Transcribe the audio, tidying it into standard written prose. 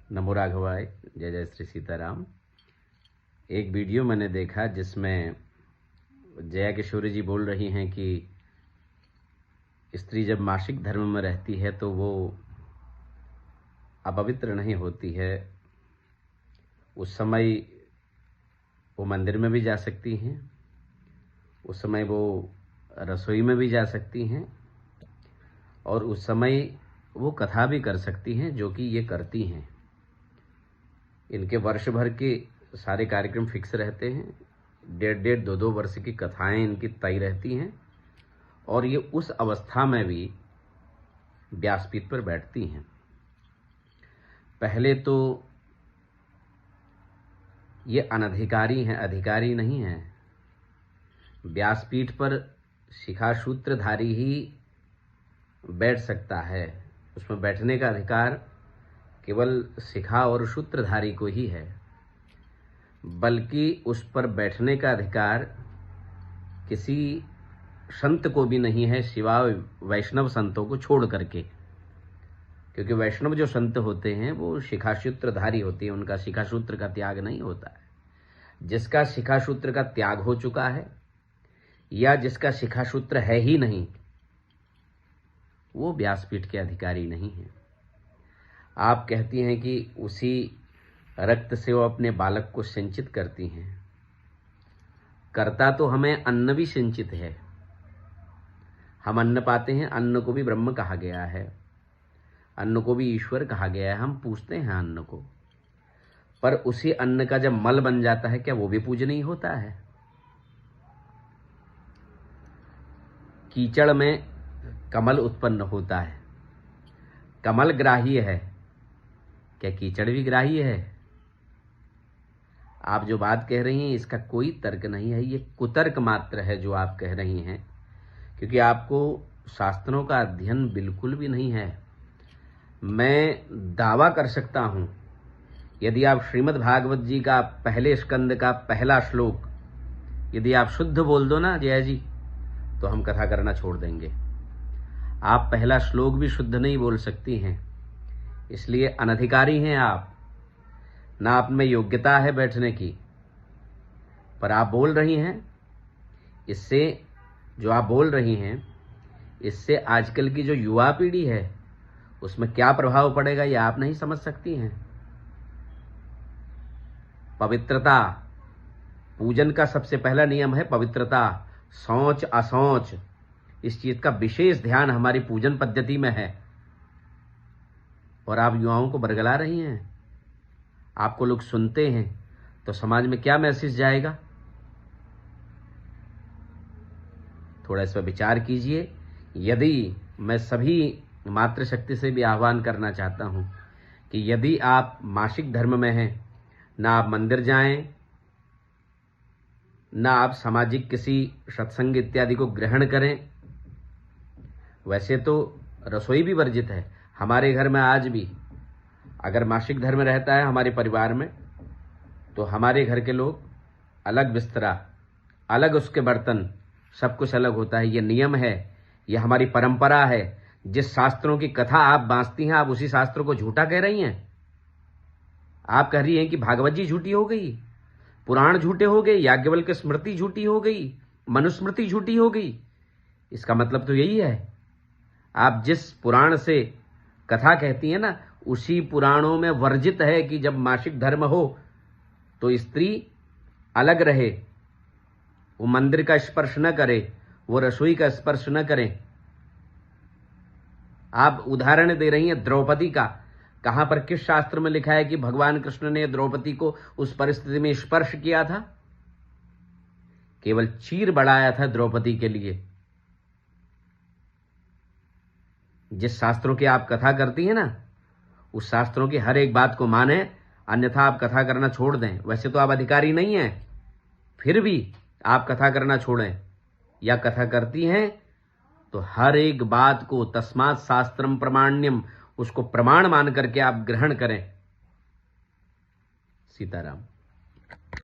नमो राघवाय। जय जय श्री सीताराम। एक वीडियो मैंने देखा जिसमें जया किशोरी जी बोल रही हैं कि स्त्री जब मासिक धर्म में रहती है तो वो अपवित्र नहीं होती है। उस समय वो मंदिर में भी जा सकती हैं, उस समय वो रसोई में भी जा सकती हैं और उस समय वो कथा भी कर सकती हैं, जो कि ये करती हैं। इनके वर्ष भर के सारे कार्यक्रम फिक्स रहते हैं। 1.5 2 वर्ष की कथाएं इनकी तय रहती हैं और ये उस अवस्था में भी व्यासपीठ पर बैठती हैं। पहले तो ये अनधिकारी हैं, अधिकारी नहीं हैं। व्यासपीठ पर शिखासूत्रधारी ही बैठ सकता है। उसमें बैठने का अधिकार केवल शिखा और सूत्रधारी को ही है, बल्कि उस पर बैठने का अधिकार किसी संत को भी नहीं है, सिवाय वैष्णव संतों को छोड़ करके। क्योंकि वैष्णव जो संत होते हैं वो शिखासूत्रधारी होते हैं, उनका शिखासूत्र का त्याग नहीं होता है। जिसका शिखासूत्र का त्याग हो चुका है या जिसका शिखासूत्र है ही नहीं, वो व्यासपीठ के अधिकारी नहीं है। आप कहती हैं कि उसी रक्त से वो अपने बालक को सिंचित करती हैं। करता तो हमें अन्न भी सिंचित है। हम अन्न पाते हैं, अन्न को भी ब्रह्म कहा गया है, अन्न को भी ईश्वर कहा गया है। हम पूजते हैं अन्न को, पर उसी अन्न का जब मल बन जाता है, क्या वो भी पूजनीय होता है? कीचड़ में कमल उत्पन्न होता है, कमल ग्राह्य है, क्या कीचड़ भी ग्राह्य है? आप जो बात कह रही हैं इसका कोई तर्क नहीं है, ये कुतर्क मात्र है जो आप कह रही हैं, क्योंकि आपको शास्त्रों का अध्ययन बिल्कुल भी नहीं है। मैं दावा कर सकता हूं, यदि आप श्रीमद् भागवत जी का पहले स्कंद का पहला श्लोक यदि आप शुद्ध बोल दो ना जया जी, तो हम कथा करना छोड़ देंगे। आप पहला श्लोक भी शुद्ध नहीं बोल सकती हैं, इसलिए अनधिकारी हैं आप। ना आप में योग्यता है बैठने की, पर आप बोल रही हैं। इससे जो आप बोल रही हैं, इससे आजकल की जो युवा पीढ़ी है उसमें क्या प्रभाव पड़ेगा ये आप नहीं समझ सकती हैं। पवित्रता, पूजन का सबसे पहला नियम है पवित्रता। शौच असौच, इस चीज का विशेष ध्यान हमारी पूजन पद्धति में है, और आप युवाओं को बरगला रही हैं। आपको लोग सुनते हैं तो समाज में क्या मैसेज जाएगा? थोड़ा इस पर विचार कीजिए। यदि मैं सभी मातृशक्ति से भी आह्वान करना चाहता हूं कि यदि आप मासिक धर्म में हैं, ना आप मंदिर जाएं, ना आप सामाजिक किसी सत्संग इत्यादि को ग्रहण करें। वैसे तो रसोई भी वर्जित है। हमारे घर में आज भी अगर मासिक धर्म रहता है हमारे परिवार में, तो हमारे घर के लोग अलग बिस्तरा, अलग उसके बर्तन, सब कुछ अलग होता है। ये नियम है, ये हमारी परंपरा है। जिस शास्त्रों की कथा आप बांचती हैं, आप उसी शास्त्रों को झूठा कह रही हैं। आप कह रही हैं कि भागवत जी झूठी हो गई, पुराण झूठे हो गए, याज्ञवल्क्य की स्मृति झूठी हो गई, मनुस्मृति झूठी हो गई। इसका मतलब तो यही है, आप जिस पुराण से कथा कहती हैं ना, उसी पुराणों में वर्जित है कि जब मासिक धर्म हो तो स्त्री अलग रहे, वो मंदिर का स्पर्श न करे, वो रसोई का स्पर्श न करें। आप उदाहरण दे रही हैं द्रौपदी का। कहां पर किस शास्त्र में लिखा है कि भगवान कृष्ण ने द्रौपदी को उस परिस्थिति में स्पर्श किया था? केवल चीर बढ़ाया था द्रौपदी के लिए। जिस शास्त्रों की आप कथा करती हैं ना, उस शास्त्रों की हर एक बात को माने, अन्यथा आप कथा करना छोड़ दें। वैसे तो आप अधिकारी नहीं हैं, फिर भी आप कथा करना छोड़ें, या कथा करती हैं तो हर एक बात को तस्मात् शास्त्रम प्रमाण्यम, उसको प्रमाण मान करके आप ग्रहण करें। सीताराम।